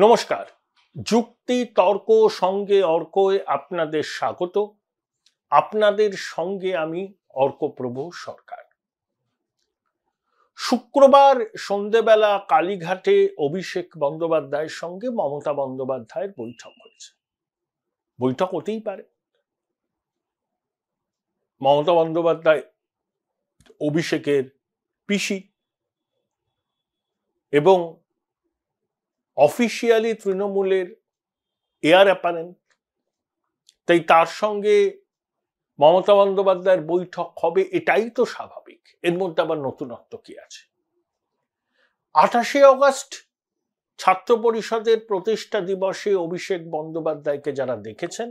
নমস্কার। যুক্তি তর্ক সঙ্গে অর্কয় আপনাদের স্বাগত। আপনাদের সঙ্গে আমি অর্কপ্রভু সরকার। শুক্রবার সন্ধ্যেবেলা কালীঘাটে অভিষেক বন্দ্যোপাধ্যায়ের সঙ্গে মমতা বন্দ্যোপাধ্যায়ের বৈঠক হয়েছে। বৈঠক হতেই পারে। মমতা বন্দ্যোপাধ্যায় অভিষেকের পিসি এবং অফিসিয়ালি তৃণমূলের এয়ার অ্যাপারেন্ট, তাই তার সঙ্গে মমতা বন্দ্যোপাধ্যায়ের বৈঠক হবে, এটাই তো স্বাভাবিক। এর মধ্যে আবার নতুনত্ব কি আছে? 28 অগস্ট ছাত্র পরিষদের প্রতিষ্ঠা দিবসে অভিষেক বন্দ্যোপাধ্যায়কে যারা দেখেছেন,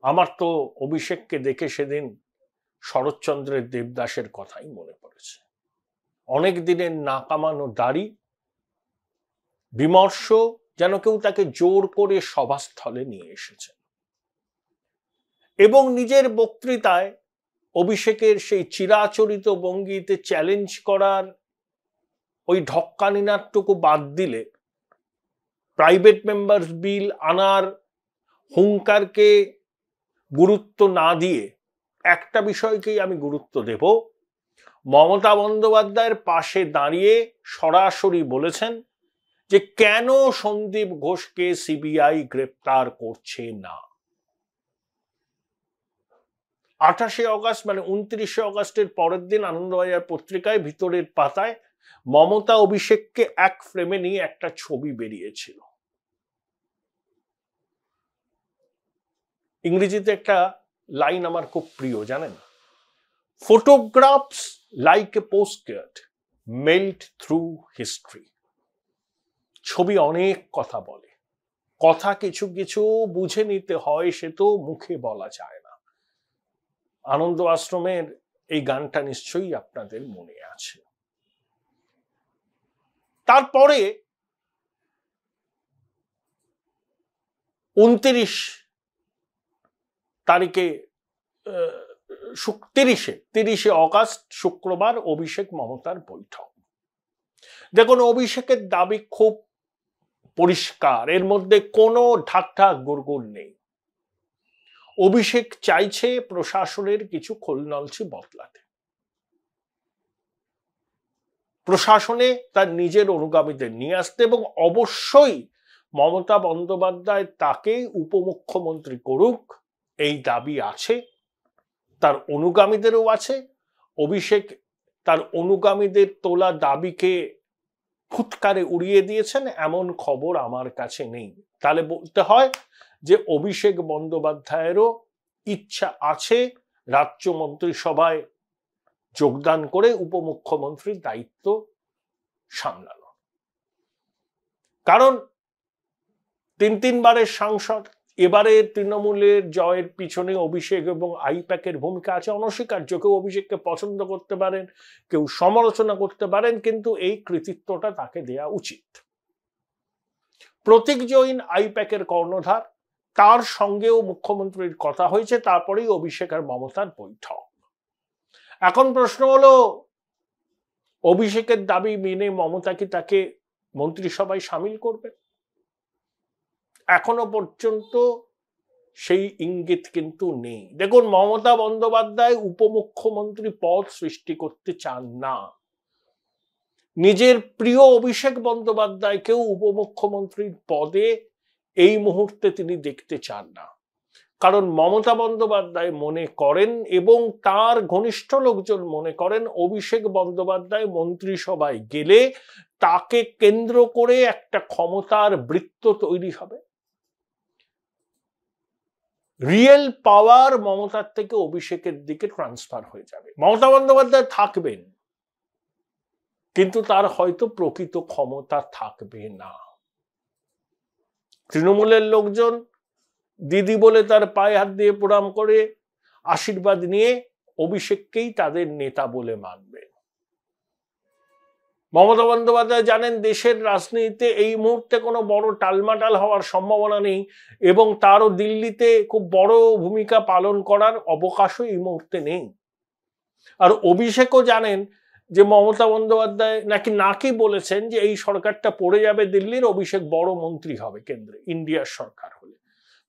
আমার তো অভিষেককে দেখে সেদিন শরৎচন্দ্রের দেবদাসের কথাই মনে পড়েছে। অনেক দিনের না কামানো দাড়ি, বিমর্ষ, যেন কেউ তাকে জোর করে সভাস্থলে নিয়ে এসেছে। এবং নিজের বক্তৃতায় অভিষেকের সেই চিরাচরিত ভঙ্গিতে চ্যালেঞ্জ করার ওই ঢক্কানিনাটটুকু বাদ দিলে, প্রাইভেট মেম্বার্স বিল আনার হুঙ্কারকে গুরুত্ব না দিয়ে একটা বিষয়কেই আমি গুরুত্ব দেব। মমতা বন্দ্যোপাধ্যায়ের পাশে দাঁড়িয়ে সরাসরি বলেছেন যে কেন সন্দীপ ঘোষকে সিবিআই গ্রেপ্তার করছে না। 28 অগস্ট মানে 29 অগস্টের পরের দিন আনন্দবাজার পত্রিকায় ভিতরের পাতায় মমতা অভিষেককে এক ফ্রেমে নিয়ে একটা ছবি বেরিয়েছিল। ইংরেজিতে একটা লাইন আমার খুব প্রিয়, জানেন? Photographs like a postcard melt through history. ছবি অনেক কথা বলে, কথা কিছু কিছু বুঝে নিতে হয়, সে তো মুখে বলা যায় না। আনন্দ আশ্রমের এই গানটা নিশ্চয়ই আপনাদের মনে আছে। তারপরে 29 তারিখে 30 অগস্ট শুক্রবার অভিষেক মমতার বৈঠক। দেখুন, অভিষেকের দাবি খুব পরিষ্কার, এর মধ্যে কোনো ঢাকঢাক গুড়গুড় নেই। অভিষেক চাইছে প্রশাসনের কিছু খোলনলচি বদলাতে, প্রশাসনে তার নিজের অনুগামীদের নিয়ে আসতে, এবং অবশ্যই মমতা বন্দ্যোপাধ্যায় তাকে উপমুখ্যমন্ত্রী করুক, এই দাবি আছে, তার অনুগামীদেরও আছে। অভিষেক তার অনুগামীদের তোলা দাবিকে ফুৎকারে উড়িয়ে দিয়েছেন এমন খবর আমার কাছে নেই। তাহলে বলতে হয় যে অভিষেক বন্দ্যোপাধ্যায়েরও ইচ্ছা আছে রাজ্য মন্ত্রিসভায় যোগদান করে উপমুখ্যমন্ত্রীর দায়িত্ব সামলানো। কারণ 3 সাংসদ, এবারে তৃণমূলের জয়ের পিছনে অভিষেক এবং আইপ্যাকের ভূমিকা আছে অনস্বীকার্য। কেউ অভিষেককে পছন্দ করতে পারেন, কেউ সমালোচনা করতে পারেন, কিন্তু এই কৃতিত্বটা তাকে দেয়া উচিত। প্রতীক জৈন আইপ্যাকের কর্ণধার, তার সঙ্গেও মুখ্যমন্ত্রীর কথা হয়েছে, তারপরেই অভিষেক আর মমতার বৈঠক। এখন প্রশ্ন হলো, অভিষেকের দাবি মেনে মমতা কি তাকে মন্ত্রিসভায় সামিল করবে? এখনো পর্যন্ত সেই ইঙ্গিত কিন্তু নেই। দেখুন, মমতা বন্দ্যোপাধ্যায় উপমুখ্যমন্ত্রী পদ সৃষ্টি করতে চান না। নিজের প্রিয় অভিষেক বন্দ্যোপাধ্যায়কেও উপমুখ্যমন্ত্রীর পদে এই মুহূর্তে তিনি দেখতে চান না। কারণ মমতা বন্দ্যোপাধ্যায় মনে করেন এবং তার ঘনিষ্ঠ লোকজন মনে করেন, অভিষেক বন্দ্যোপাধ্যায় মন্ত্রিসভায় গেলে তাকে কেন্দ্র করে একটা ক্ষমতার বৃত্ত তৈরি হবে। রিয়েল পাওয়ার মমতার থেকে অভিষেকের দিকে ট্রান্সফার হয়ে যাবে। মমতা বন্দ্যোপাধ্যায় থাকবেন, কিন্তু তার হয়তো প্রকৃত ক্ষমতা থাকবে না। তৃণমূলের লোকজন দিদি বলে তার পায়ে হাত দিয়ে প্রণাম করে আশীর্বাদ নিয়ে অভিষেককেই তাদের নেতা বলে মানবে। মমতা বন্দ্যোপাধ্যায় জানেন দেশের রাজনীতিতে এই মুহূর্তে কোনো বড় টালমাটাল হওয়ার সম্ভাবনা নেই, এবং তারও দিল্লিতে খুব বড় ভূমিকা পালন করার অবকাশও এই মুহূর্তে নেই। আর অভিষেকও জানেন যে মমতা বন্দ্যোপাধ্যায় নাকি বলেছেন যে এই সরকারটা পড়ে যাবে দিল্লির, অভিষেক বড় মন্ত্রী হবে কেন্দ্রে ইন্ডিয়ার সরকার হলে।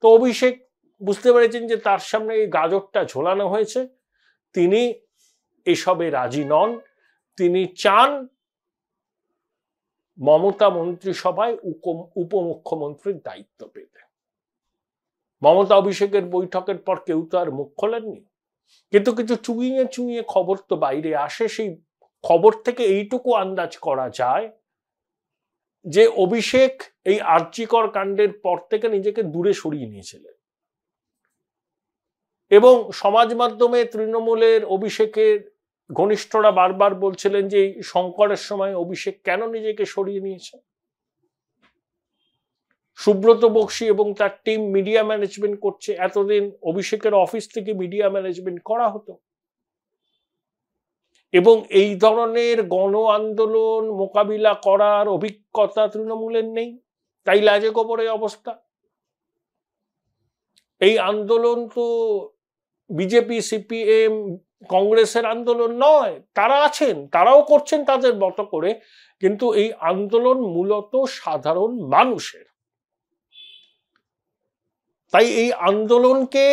তো অভিষেক বুঝতে পেরেছেন যে তার সামনে এই গাজরটা ঝোলানো হয়েছে, তিনি এসবে রাজি নন। তিনি চান মমতা মন্ত্রিসভায় উপমুখ্যমন্ত্রীর দায়িত্ব পেতে। মমতা অভিষেকের বৈঠকের পর কেউ তো আর মুখ খোলেননি, কিন্তু কিছু চুইয়ে চুইয়ে খবর তো বাইরে আসে। সেই খবর থেকে এইটুকু আন্দাজ করা যায় যে অভিষেক এই আর্যিকর কাণ্ডের পর থেকে নিজেকে দূরে সরিয়ে নিয়েছিলেন, এবং সমাজ মাধ্যমে তৃণমূলের অভিষেকের ঘনিষ্ঠরা বারবার বলছিলেন যে এই সংকটের সময় অভিষেক কেন নিজেকে সরিয়ে নিয়েছে। সুব্রত বক্সী এবং তার টিম মিডিয়া ম্যানেজমেন্ট করছে, এতদিন অভিষেকের অফিস থেকে মিডিয়া ম্যানেজমেন্ট করা হতো, এবং এই ধরনের গণ আন্দোলন মোকাবিলা করার অভিজ্ঞতা তৃণমূলের নেই, তাই লাজে গোবরে অবস্থা। এই আন্দোলন তো বিজেপি সিপিএম কংগ্রেসের আন্দোলন নয়, তারা আছেন, তারাও করছেন তাদের মতো করে, কিন্তু এই আন্দোলন মূলত সাধারণ মানুষের। তাই এই আন্দোলনকে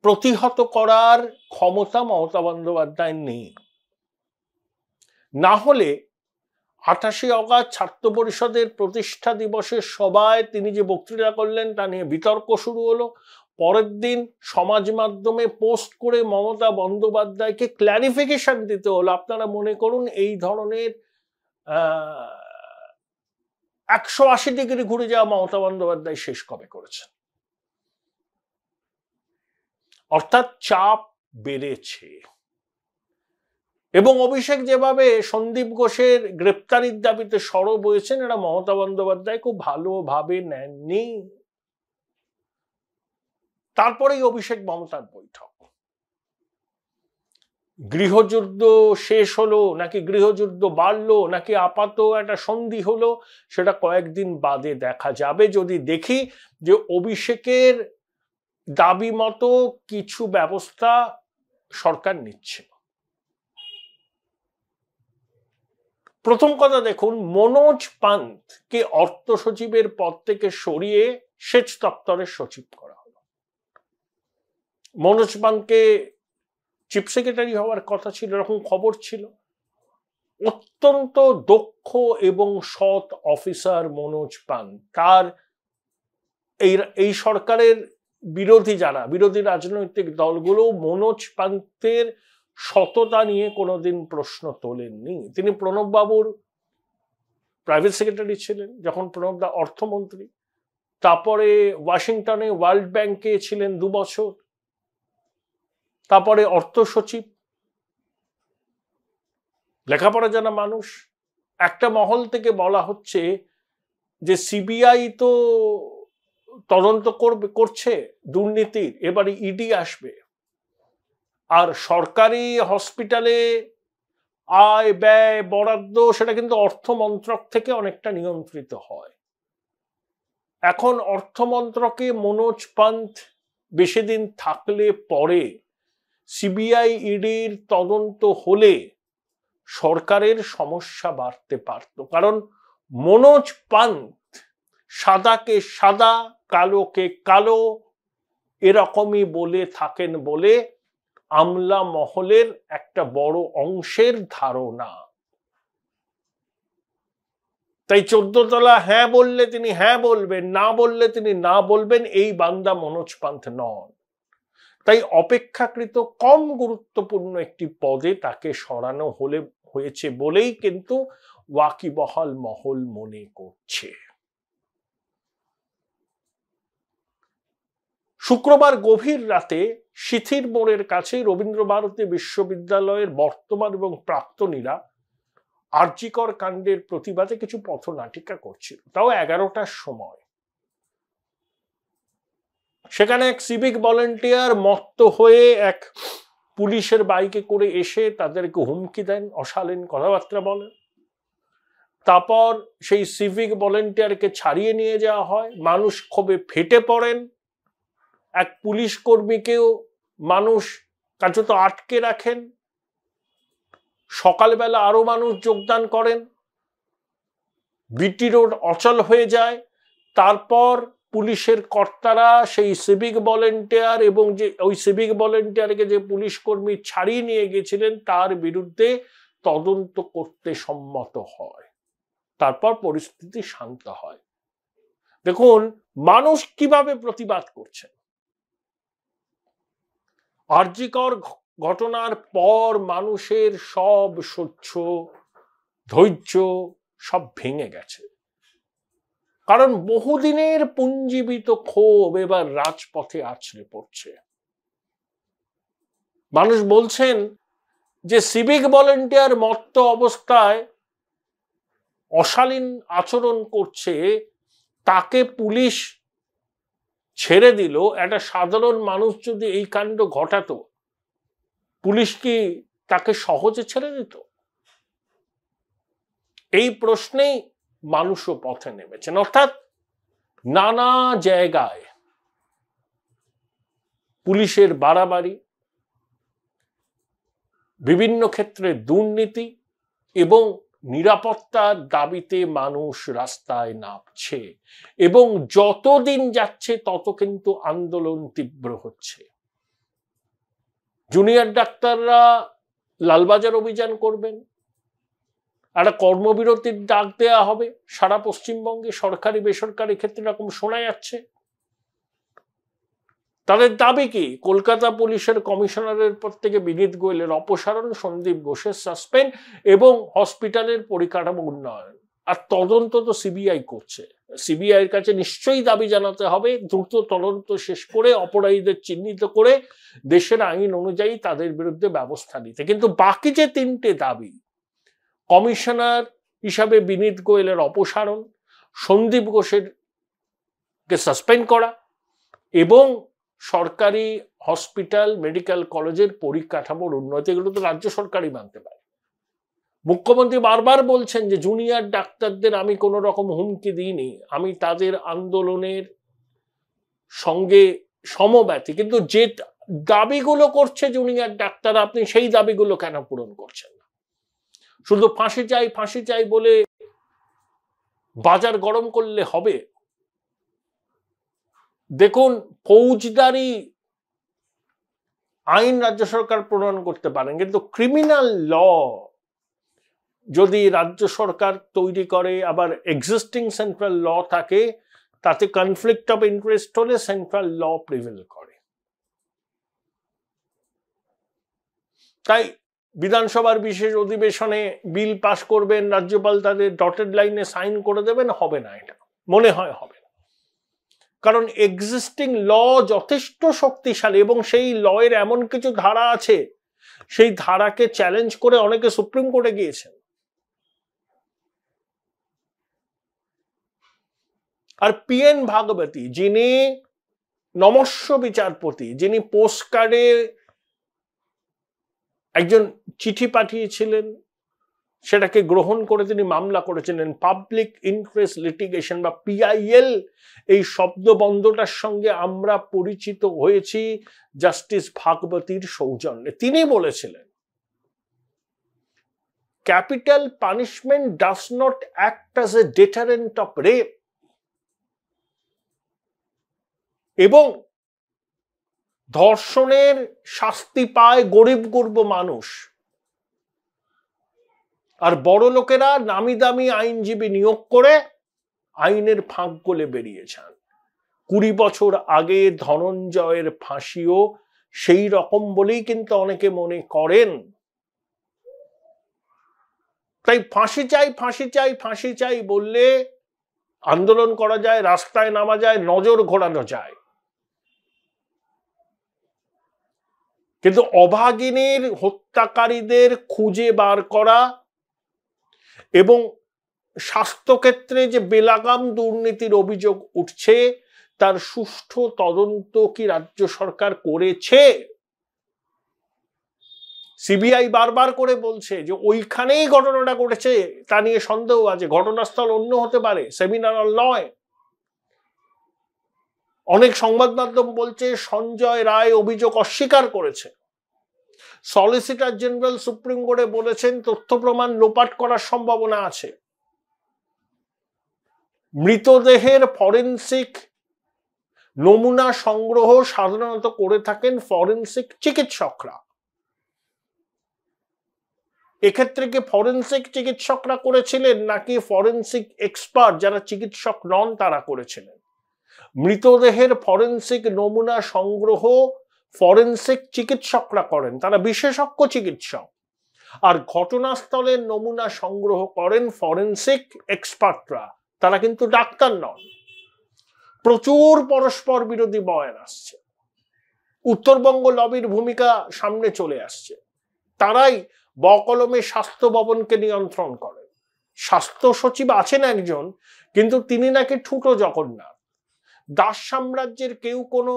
প্রতিহত করার ক্ষমতা মমতা বন্দ্যোপাধ্যায় নেই। না হলে 28শে অগাস্ট ছাত্র পরিষদের প্রতিষ্ঠা দিবসের সভায় তিনি যে বক্তৃতা করলেন তা নিয়ে বিতর্ক শুরু হলো। পরের দিন সমাজ মাধ্যমে পোস্ট করে মমতা বন্দ্যোপাধ্যায়কে ক্ল্যারিফিকেশন দিতে হলো। আপনারা মনে করুন এই ধরনের 180 ডিগ্রি ঘুরে যাওয়া মমতা বন্দ্যোপাধ্যায় শেষ কবে করেছেন। অর্থাৎ চাপ বেড়েছে, এবং অভিষেক যেভাবে সন্দীপ ঘোষের গ্রেপ্তারির দাবিতে সরব হয়েছেন, এরা মমতা বন্দ্যোপাধ্যায় খুব ভালোভাবে নেননি। তারপরেই অভিষেক মমতার বৈঠক। গৃহযুদ্ধ শেষ হলো নাকি গৃহযুদ্ধ বাড়লো নাকি আপাত একটা সন্ধি হলো, সেটা কয়েকদিন বাদে দেখা যাবে, যদি দেখি যে অভিষেকের দাবি মতো কিছু ব্যবস্থা সরকার নিচ্ছে। প্রথম কথা দেখুন, মনোজ পান্তকে অর্থ সচিবের পদ থেকে সরিয়ে সেচ দপ্তরের সচিব করা হলো। মনোজ পান্তকে চিফ সেক্রেটারি হওয়ার কথা ছিল, এরকম খবর ছিল। অত্যন্ত দক্ষ এবং সৎ অফিসার মনোজ পান্ত। তার এই সরকারের বিরোধী যারা বিরোধী রাজনৈতিক দলগুলো মনোজ পান্তের সততা নিয়ে কোনোদিন প্রশ্ন তোলেননি। তিনি প্রণব বাবুর প্রাইভেট সেক্রেটারি ছিলেন যখন প্রণব দা অর্থমন্ত্রী, তারপরে ওয়াশিংটনে ওয়ার্ল্ড ব্যাংকে ছিলেন 2 বছর, তারপরে অর্থ সচিব। লেখাপড়া জানা মানুষ। একটা মহল থেকে বলা হচ্ছে যে সিবিআই তো তদন্ত করছে দুর্নীতির, এবারে ইডি আসবে, আর সরকারি হসপিটালে আয় ব্যয় বরাদ্দ সেটা কিন্তু অর্থমন্ত্রক থেকে অনেকটা নিয়ন্ত্রিত হয়। এখন অর্থমন্ত্রকে মনোজ পান্ত বেশি দিন থাকলে পরে সিবিআই ইডির তদন্ত হলে সরকারের সমস্যা বাড়তে পারত, কারণ মনোজ পান্ত সাদাকে সাদা কালোকে কালো এরকমই বলে থাকেন বলে আমলা মহলের একটা বড় অংশের ধারণা। তাই 14 তলা হ্যাঁ বললে তিনি হ্যাঁ বলবেন, না বললে তিনি না বলবেন, এই বান্দা মনোজ পান্ত নন। তাই অপেক্ষাকৃত কম গুরুত্বপূর্ণ একটি পদে তাকে সরানো হয়েছে বলেই কিন্তু ওয়াকিবহাল মহল মনে করছে। শুক্রবার গভীর রাতে সিথির মোড়ের কাছে রবীন্দ্রভারতী বিশ্ববিদ্যালয়ের বর্তমান এবং প্রাক্তনীরা আরজিকর কাণ্ডের প্রতিবাদে কিছু পথনাটিকা করছিল, তাও 11টার সময়। সেখানে এক সিভিক ভলেন্টিয়ার মত্ত হয়ে এক পুলিশের বাইকে করে এসে তাদেরকে হুমকি দেন, অশালীন কথাবার্তা বলেন। তারপর সেই সিভিক ভলেন্টিয়ারকে ছাড়িয়ে নিয়ে যাওয়া হয়। মানুষ ক্ষোভে ফেটে পড়েন। এক পুলিশ কর্মীকেও মানুষ কার্যত আটকে রাখেন। সকালবেলা আরো মানুষ যোগদান করেন, বিটি রোড অচল হয়ে যায়। তারপর পুলিশের কর্তারা সেই সিভিক ভলেন্টিয়ার এবং যে ওই সিভিক ভলেন্টিয়ারকে যে পুলিশ কর্মী ছাড়িয়ে নিয়ে গেছিলেন তার বিরুদ্ধে তদন্ত করতে সম্মত হয়। তারপর পরিস্থিতি শান্ত হয়। দেখুন মানুষ কিভাবে প্রতিবাদ করছে। আরজিকর ঘটনার পর মানুষের সব সহ্য ধৈর্য সব ভেঙে গেছে, কারণ বহুদিনের পুঞ্জীবিত ক্ষোভ এবার রাজপথে আছড়ে পড়ছে। মানুষ বলছেন যে সিভিক ভলেন্টিয়ার মত্ত অবস্থায় অশালীন আচরণ করছে, তাকে পুলিশ ছেড়ে দিল। একটা সাধারণ মানুষ যদি এই কাণ্ড ঘটাতো, পুলিশ কি তাকে সহজে ছেড়ে দিত? এই প্রশ্নেই মানুষও পথে নেমেছেন। অর্থাৎ নানা জায়গায় পুলিশের বাড়াবাড়ি, বিভিন্ন ক্ষেত্রে দুর্নীতি এবং নিরাপত্তার দাবিতে মানুষ রাস্তায় নামছে, এবং যতদিন যাচ্ছে তত কিন্তু আন্দোলন তীব্র হচ্ছে। জুনিয়র ডাক্তাররা লালবাজার অভিযান করবেন, একটা কর্মবিরতির ডাক দেওয়া হবে সারা পশ্চিমবঙ্গে, সরকারি বেসরকারি ক্ষেত্রে এরকম শোনা যাচ্ছে। তাদের দাবি কি? কলকাতা পুলিশের কমিশনারের পদ থেকে বিনীত গোয়েলের অপসারণ, সন্দীপ ঘোষের সাসপেন্ড এবং হসপিটালের পরিকাঠামো উন্নয়ন। আর তদন্ত তো সিবিআই করছে, সিবিআই এর কাছে নিশ্চয়ই দাবি জানাতে হবে দ্রুত তদন্ত শেষ করে অপরাধীদের চিহ্নিত করে দেশের আইন অনুযায়ী তাদের বিরুদ্ধে ব্যবস্থা নিতে। কিন্তু বাকি যে তিনটে দাবি, কমিশনার হিসাবে বিনীত গোয়েলের অপসারণ, সন্দীপ ঘোষের কে সাসপেন্ড করা এবং সরকারি হসপিটাল মেডিকেল কলেজের পরিকাঠামোর উন্নতি, এগুলো তো রাজ্য সরকারই মানতে পারে। মুখ্যমন্ত্রী বারবার বলছেন যে জুনিয়র ডাক্তারদের আমি কোনো রকম হুমকি দিইনি, আমি তাদের আন্দোলনের সঙ্গে সমব্যথী। কিন্তু যে দাবিগুলো করছে জুনিয়র ডাক্তার, আপনি সেই দাবিগুলো কেন পূরণ করছেন না? শুধু ফাঁসি চাই ফাঁসি চাই বলে বাজার গরম করলে হবে? দেখুন, ফৌজদারি আইন রাজ্য সরকার প্রণয়ন করতে পারেন, কিন্তু ক্রিমিনাল ল যদি রাজ্য সরকার তৈরি করে, আবার এক্সিস্টিং সেন্ট্রাল ল থাকে, তাতে কনফ্লিক্ট অফ ইন্টারেস্ট হলে সেন্ট্রাল ল প্রিভেল করে। তাই বিধানসভার বিশেষ অধিবেশনে বিল পাশ করবেন, রাজ্যপাল তাদের ডটেড লাইনে সাইন করে দেবেন, হবে না, এটা মনে হয় হবে না। কারণ এক্সিস্টিং ল যথেষ্ট শক্তিশালী এবং সেই ল এর এমন কিছু ধারা আছে, সেই ধারাকে চ্যালেঞ্জ করে অনেকে সুপ্রিম কোর্টে গিয়েছেন। আর পিএন ভাগবতী, যিনি নমস্য বিচারপতি, যিনি পোস্ট কার্ডে একজন চিঠি পাঠিয়েছিলেন, সেটাকে গ্রহণ করে তিনি মামলা করেছিলেন, পাবলিক ইন্টারেস্ট লিটিগেশন বা পিআইএল, এই শব্দবন্ধটার সঙ্গে আমরা পরিচিত হয়েছি জাস্টিস ভাগবতীর সৌজন্যে। তিনি বলেছিলেন, capital punishment does not act as a deterrent of rape, এবং ধর্ষণের শাস্তি পায় গরিব গর্ব মানুষ, আর বড় লোকেরা নামি দামি আইনজীবী নিয়োগ করে আইনের ফাঁক গলে বেরিয়েছেন। 20 বছর আগে ধনঞ্জয়ের ফাঁসিও সেই রকম বলেই কিন্তু অনেকে মনে করেন। তাই ফাঁসি চাই ফাঁসি চাই ফাঁসি চাই বললে আন্দোলন করা যায়, রাস্তায় নামা যায়, নজর ঘোরানো যায়, কিন্তু অভাগিনীর হত্যাকারীদের খুঁজে বার করা এবং স্বাস্থ্যক্ষেত্রে যে বেলাগাম দুর্নীতির অভিযোগ উঠছে তার সুষ্ঠু তদন্ত কি রাজ্য সরকার করেছে? সিবিআই বারবার করে বলছে যে ওইখানেই ঘটনাটা ঘটেছে, তা নিয়ে সন্দেহ আছে, ঘটনাস্থল অন্য হতে পারে, সেমিনার নয়। অনেক সংবাদ মাধ্যম বলছে সঞ্জয় রায় অভিযোগ অস্বীকার করেছে, সলিসিটর জেনারেল সুপ্রিম কোর্টে বলেছেন তথ্য প্রমাণ লোপাট করার সম্ভাবনা আছে। মৃতদেহের ফরেনসিক নমুনা সংগ্রহ সাধারণত করে থাকেন ফরেনসিক চিকিৎসকরা। এক্ষেত্রে কি ফরেনসিক চিকিৎসকরা করেছিলেন নাকি ফরেনসিক এক্সপার্ট যারা চিকিৎসক নন তারা করেছিলেন? মৃতদেহের ফরেনসিক নমুনা সংগ্রহ ফরেনসিক চিকিৎসকরা করেন, তারা বিশেষজ্ঞ চিকিৎসক। আর ঘটনাস্থলের নমুনা সংগ্রহ করেন ফরেনসিক এক্সপার্টরা, তারা কিন্তু ডাক্তার নন। প্রচুর পরস্পর বিরোধী বয়ান আসছে। উত্তরবঙ্গ লবির ভূমিকা সামনে চলে আসছে। তারাই বকলমে স্বাস্থ্য ভবনকে নিয়ন্ত্রণ করেন। স্বাস্থ্য সচিব আছেন একজন, কিন্তু তিনি নাকি ঠুটো জগন্নাথ। দাস সাম্রাজ্যের কেউ কোনো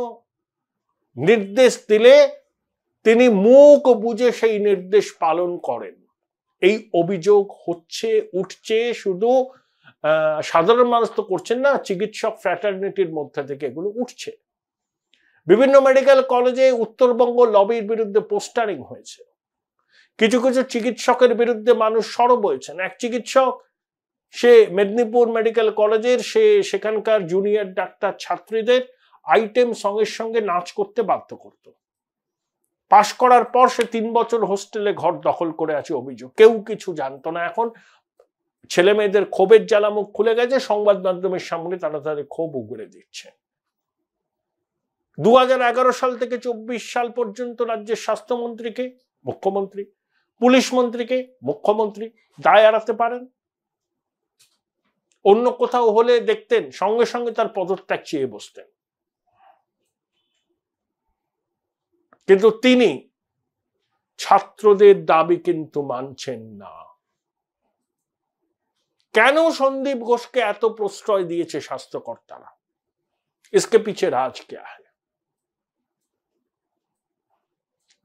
নির্দেশ দিলে তিনি মুখ বুজে সেই নির্দেশ পালন করেন। এই অভিযোগ উঠছে শুধু সাধারণ মানুষ তো করছেন না, চিকিৎসক ফ্র্যাটার্নিটির মধ্যে থেকে এগুলো উঠছে। বিভিন্ন মেডিকেল কলেজে উত্তরবঙ্গ লবির বিরুদ্ধে পোস্টারিং হয়েছে। কিছু কিছু চিকিৎসকের বিরুদ্ধে মানুষ সরব হয়েছেন। এক চিকিৎসক, সে মেদিনীপুর মেডিকেল কলেজের, সেখানকার জুনিয়র ডাক্তার ছাত্রীদের আইটেম সঙ্গের সঙ্গে নাচ করতে বাধ্য করত। পাশ করার পর সে 3 বছর হোস্টেলে ঘর দখল করে আছে অভিযোগ। কেউ কিছু জানতো না। এখন ছেলে মেয়েদের ক্ষোভের জ্বালা মুখ খুলে গেছে, সংবাদ মাধ্যমের সামনে তারা তাদের ক্ষোভ উগরে দিচ্ছে। 2011 সাল থেকে 24 সাল পর্যন্ত রাজ্যের স্বাস্থ্যমন্ত্রীকে মুখ্যমন্ত্রী, পুলিশ মন্ত্রীকে মুখ্যমন্ত্রী দায় এড়াতে পারেন। অন্য কোথাও হলে দেখতেন সঙ্গে সঙ্গে তার পদত্যাগ চেয়ে বসতেন, কিন্তু তিনি ছাত্রদের দাবি কিন্তু মানছেন না। কেন সন্দীপ ঘোষকে এত প্রশ্রয় দিয়েছে স্বাস্থ্যকর্তারা? इसके पीछे राज क्या है?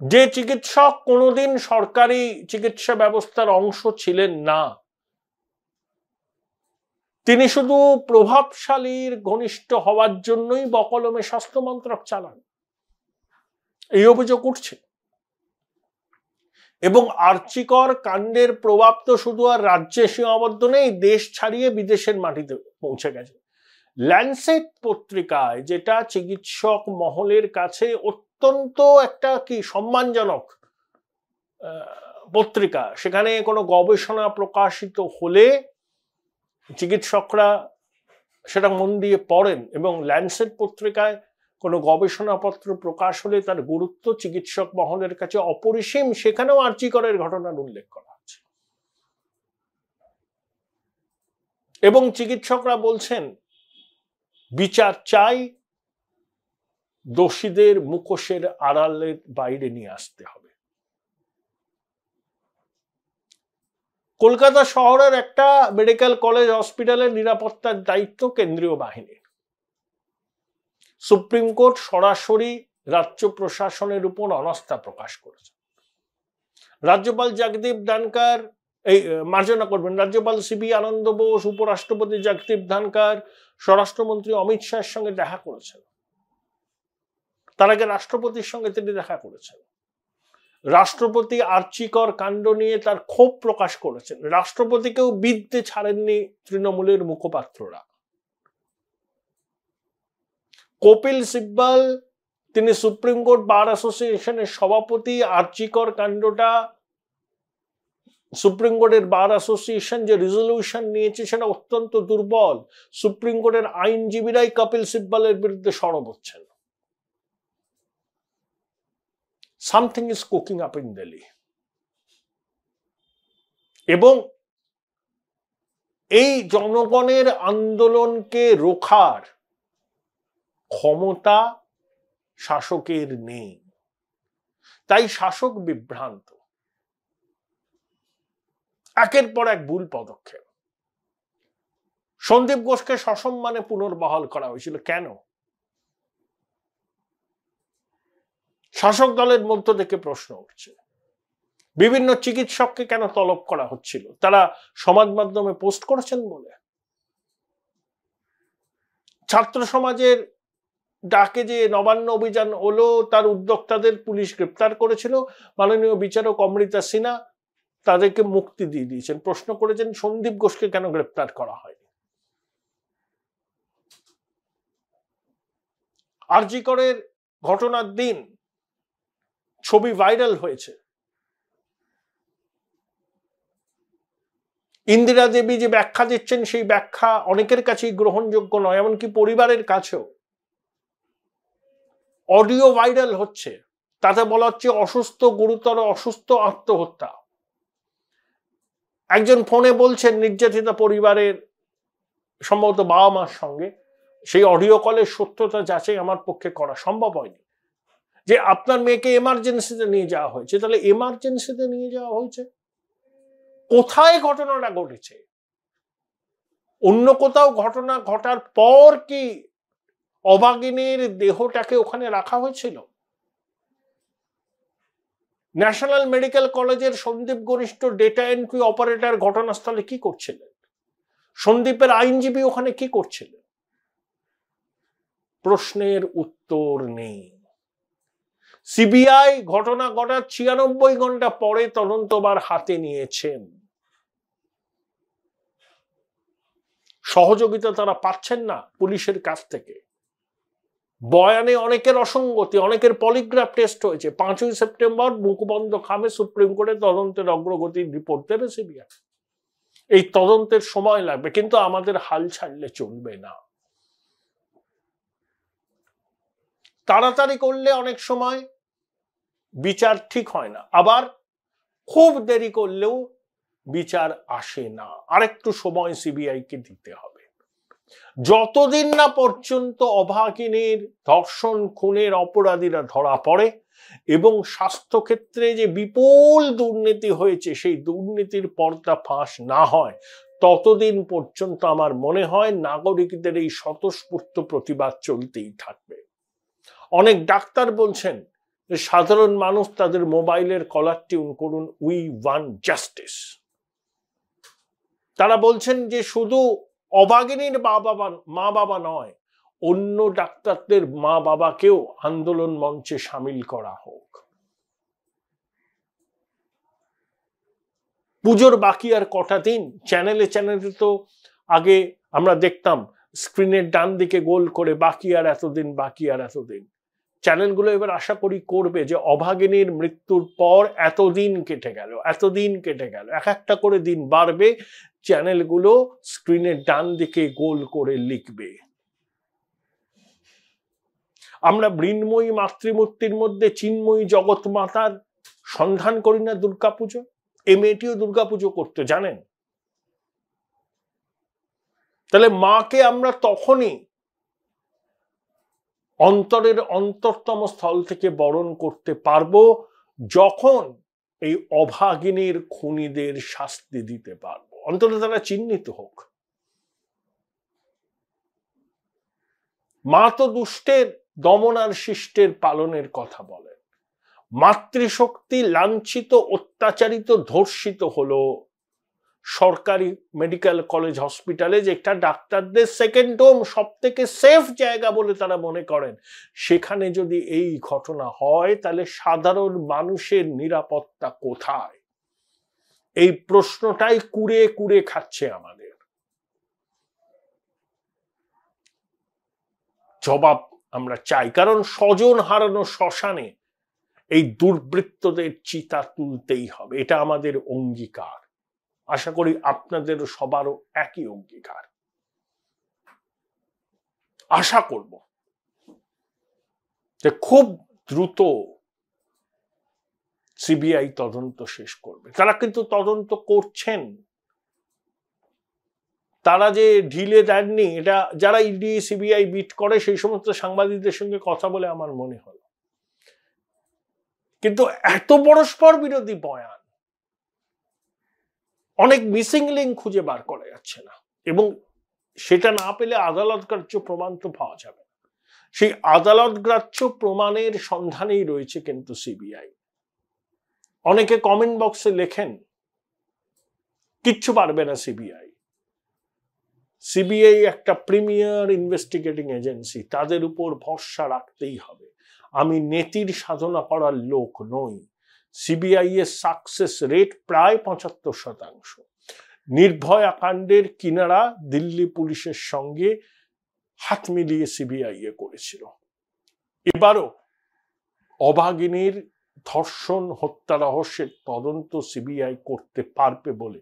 যে চিকিৎসক কোনোদিন সরকারি চিকিৎসা ব্যবস্থার অংশ ছিলেন না, তিনি শুধু প্রভাবশালীর ঘনিষ্ঠ হওয়ার জন্যই বকলমে স্বাস্থ্য মন্ত্রক চালান, এই অভিযোগ উঠছে। এবং আর্চিকর কাণ্ডের প্রভাব তো শুধু আর রাজ্যে সীমাবদ্ধ নেই, দেশ ছাড়িয়ে বিদেশের মাটিতে পৌঁছে গেছে। ল্যান্সেট পত্রিকায়, যেটা চিকিৎসক মহলের কাছে অত্যন্ত একটা কি সম্মানজনক পত্রিকা, সেখানে কোনো গবেষণা প্রকাশিত হলে চিকিৎসকরা সেটা মন দিয়ে পড়েন, এবং ল্যান্সেট পত্রিকায় কোনো গবেষণাপত্র প্রকাশ হলে তার গুরুত্ব চিকিৎসক মহলের কাছে অপরিসীম। সেখানেও আর্চিকরের ঘটনার উল্লেখ করা আছে। এবং চিকিৎসকরা বলছেন বিচার চাই, দোষীদের মুখোশের আড়ালের বাইরে নিয়ে আসতে হবে। কলকাতা শহরের একটা মেডিকেল কলেজ হসপিটালের নিরাপত্তার দায়িত্ব কেন্দ্রীয় বাহিনীর। সুপ্রিম কোর্ট সরাসরি রাজ্য প্রশাসনের উপর অনাস্থা প্রকাশ করেছে। রাজ্যপাল জগদীপ ধনকর, মার্জনা করবেন, রাজ্যপাল সিবি আনন্দ বোস, উপরাষ্ট্রপতি জগদীপ ধনকর, স্বরাষ্ট্রমন্ত্রী অমিত শাহের সঙ্গে দেখা করেছেন। তার আগে রাষ্ট্রপতির সঙ্গে তিনি দেখা করেছেন। রাষ্ট্রপতি আর্চিকর কাণ্ড নিয়ে তার ক্ষোভ প্রকাশ করেছেন। রাষ্ট্রপতিকেও বিদ্যে ছাড়েননি তৃণমূলের মুখপাত্ররা। কপিল সিব্বল, তিনি সুপ্রিম কোর্ট বার অ্যাসোসিয়েশনের সভাপতি। আর্চিকর কাণ্ডটা সুপ্রিম কোর্টের বার অ্যাসোসিয়েশন যে রেজলিউশন নিয়েছে সেটা অত্যন্ত দুর্বল। সুপ্রিম কোর্টের আইনজীবীরাই কপিল সিব্বলের বিরুদ্ধে সরব হচ্ছেন। Something is cooking up in Delhi. এবং এই জনগণের আন্দোলনকে রোখার ক্ষমতা শাসকের নেই, তাই শাসক বিভ্রান্ত। একের পর এক ভুল পদক্ষেপ। সন্দীপ ঘোষকে সসম্মানে পুনর্বহাল করা হয়েছিল কেন? শাসক দলের মধ্য থেকে প্রশ্ন উঠছে। বিভিন্ন চিকিৎসককে কেন তলব করা হচ্ছিল? তারা সমাজ মাধ্যমে পোস্ট করেছেন বলে? ছাত্র সমাজের ডাকে যে নবান্ন অভিযান হলো, তার উদ্যোক্তাদের পুলিশ গ্রেপ্তার করেছিল, মাননীয় বিচারক অমৃতা সিনহা তাদেরকে মুক্তি দিয়ে দিয়েছেন। প্রশ্ন করেছেন সন্দীপ ঘোষকে কেন গ্রেপ্তার করা হয়নি। আরজি করের ঘটনার দিন ছবি ভাইরাল হয়েছে, ইন্দিরা দেবী যে ব্যাখ্যা দিচ্ছেন সেই ব্যাখ্যা অনেকের কাছেই গ্রহণযোগ্য নয়, এমনকি পরিবারের কাছেও। অডিও ভাইরাল হচ্ছে, তাতে বলা হচ্ছে অসুস্থ, গুরুতর অসুস্থ, আত্মহত্যা। একজন ফোনে বলছেন নির্যাতিতা পরিবারের সম্ভবত বাবা মার সঙ্গে, সেই অডিও কলের সত্যতা যাচাই আমার পক্ষে করা সম্ভব হয়নি, যে আপনার মেয়েকে এমার্জেন্সিতে নিয়ে যাওয়া হয়েছে। তাহলে এমার্জেন্সিতে নিয়ে যাওয়া হয়েছে, কোথায় ঘটনাটা ঘটেছে? অন্য কোথাও ঘটনা ঘটার পর কি অভাগিনীর দেহটাকে ওখানে রাখা হয়েছিল? ন্যাশনাল মেডিকেল কলেজের সন্দীপ ঘনিষ্ঠ ডেটা এন্ট্রি অপারেটর ঘটনাস্থলে কি করছিলেন? সন্দীপের আইনজীবী ওখানে কি করছিলেন? প্রশ্নের উত্তর নেই। সিবিআই ঘটনা ঘটার 96 ঘন্টা পরে তদন্তভার হাতে নিয়েছেন। সহযোগিতা তারা পাচ্ছেন না পুলিশের কাছ থেকে। বয়ানে অনেকের অসঙ্গতি, অনেকের পলিগ্রাফ টেস্ট হয়েছে। 5ই সেপ্টেম্বর মুখবন্ধ খামে সুপ্রিম কোর্টে তদন্তের অগ্রগতির রিপোর্ট দেবে সিবিআই। এই তদন্তের সময় লাগবে, কিন্তু আমাদের হাল ছাড়লে চলবে না। তাড়াতাড়ি করলে অনেক সময় বিচার ঠিক হয় না, আবার খুব দেরি করলেও বিচার আসে না। আরেকটু সময় সিবিআই কে দিতে হবে। যতদিন না পর্যন্ত অভাগিনীর ধর্ষণ খুনের অপরাধীরা ধরা পড়ে এবং স্বাস্থ্যক্ষেত্রে যে বিপুল দুর্নীতি হয়েছে সেই দুর্নীতির পর্দা ফাঁস না হয়, ততদিন পর্যন্ত আমার মনে হয় নাগরিকদের এই স্বতঃস্ফূর্ত প্রতিবাদ চলতেই থাকবে। অনেক ডাক্তার বলছেন যে সাধারণ মানুষ তাদের মোবাইলের কলার টিউন করুন, উই ওয়ান্ট জাস্টিস। তারা বলছেন যে শুধু অভাগিনীর মা বাবা নয়, অন্য ডাক্তারদের মা বাবাকেও আন্দোলন মঞ্চে সামিল করা হোক। পুজোর বাকি আর কটা দিন। চ্যানেলে চ্যানেলে তো আগে আমরা দেখতাম স্ক্রিনের ডান দিকে গোল করে বাকি আর এতদিন, বাকি আর এতদিন। চ্যানেলগুলো এবার আশা করি করবে যে অভাগিনীর মৃত্যুর পর এতদিন কেটে গেল, এতদিন কেটে গেল, এক একটা করে দিন বাড়বে, চ্যানেলগুলো স্ক্রিনের ডান দিকে গোল করে লিখবে। আমরা মৃন্ময়ী মাতৃমূর্তির মধ্যে চিন্ময়ী জগৎ মাতার সন্ধান করি না দুর্গাপুজো? এই মেয়েটিও দুর্গাপুজো করতে জানেন। তাহলে মাকে আমরা তখনই অন্তরের অন্তরতম স্থল থেকে বরণ করতে পারবো যখন এই অভাগিনীর খুনিদের শাস্তি দিতে পারবো, অন্তত তারা চিহ্নিত হোক। মা তো দুষ্টের দমন আর শিষ্টের পালনের কথা বলেন। মাতৃশক্তি লাঞ্ছিত, অত্যাচারিত, ধর্ষিত হলো সরকারি মেডিকেল কলেজ হসপিটালে, যেটা ডাক্তারদের সেকেন্ড হোম, সব থেকে সেফ জায়গা বলে তারা মনে করেন। সেখানে যদি এই ঘটনা হয় তাহলে সাধারণ মানুষের নিরাপত্তা কোথায়? এই প্রশ্নটাই কুড়ে কুড়ে খাচ্ছে আমাদের। জবাব আমরা চাই, কারণ স্বজন হারানো শ্মশানে এই দুর্বৃত্তদের চিতা তুলতেই হবে, এটা আমাদের অঙ্গীকার। আশা করি আপনাদের সবারও একই অঙ্গীকার। আশা করব যে খুব দ্রুত সিবিআই তদন্ত শেষ করবে। তারা কিন্তু তদন্ত করছেন, তারা যে ঢিলে দেননি, এটা যারা ইডি সিবিআই বিট করে সেই সমস্ত সাংবাদিকদের সঙ্গে কথা বলে আমার মনে হলো। কিন্তু এত পরস্পর বিরোধী বয়ান, অনেক মিসিং লিঙ্ক খুঁজে বার করা যাচ্ছে না, এবং সেটা না পেলে আদালত গ্রাহ্য প্রমাণ তো পাওয়া যাবে। সেই আদালত গ্রাহ্য প্রমাণের সন্ধানেই রয়েছে কিন্তু সিবিআই। অনেকে কমেন্ট বক্সে লেখেন কিচ্ছু পারবে না সিবিআই, সিবিআই একটা প্রিমিয়ার ইনভেস্টিগেটিং এজেন্সি, তাদের উপর ভরসা রাখতেই হবে। আমি নেতির সাধনা করার লোক নই। সিবিআই এর সাকসেস রেট প্রায় 75%। নির্ভয়া কাণ্ডের কিনারা দিল্লি পুলিশের সঙ্গে হাত মিলিয়ে সিবিআই করেছিল। এবারও অভাগিনীর ধর্ষণ হত্যা রহস্যের তদন্ত সিবিআই করতে পারবে বলে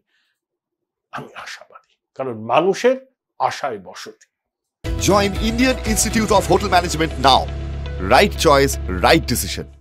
আমি আশাবাদী, কারণ মানুষের আশায় বসতি। Join Indian Institute of Hotel Management now. Right choice, right decision.